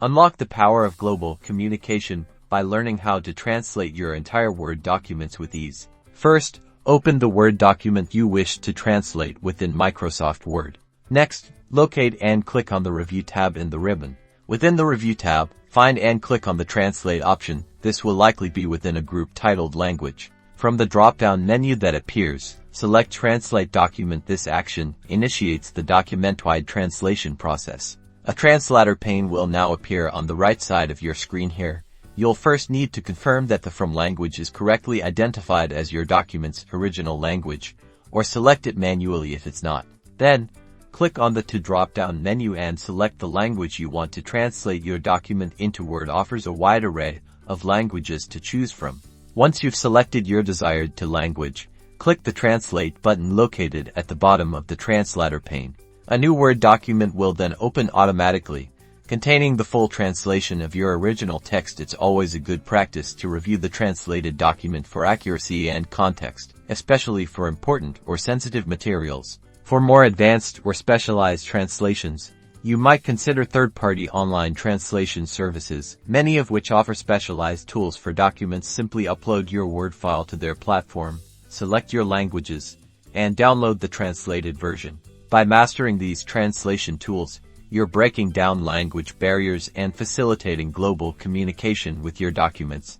Unlock the power of global communication by learning how to translate your entire Word documents with ease. First, open the Word document you wish to translate within Microsoft Word. Next, locate and click on the Review tab in the ribbon. Within the Review tab, find and click on the Translate option. This will likely be within a group titled Language. From the drop-down menu that appears, select Translate Document. This action initiates the document-wide translation process. A translator pane will now appear on the right side of your screen here. You'll first need to confirm that the From language is correctly identified as your document's original language, or select it manually if it's not. Then, click on the To drop-down menu and select the language you want to translate your document into. Word offers a wide array of languages to choose from. Once you've selected your desired language, click the Translate button located at the bottom of the translator pane. A new Word document will then open automatically, containing the full translation of your original text. It's always a good practice to review the translated document for accuracy and context, especially for important or sensitive materials. For more advanced or specialized translations, you might consider third-party online translation services, many of which offer specialized tools for documents. Simply upload your Word file to their platform, select your languages, and download the translated version. By mastering these translation tools, you're breaking down language barriers and facilitating global communication with your documents.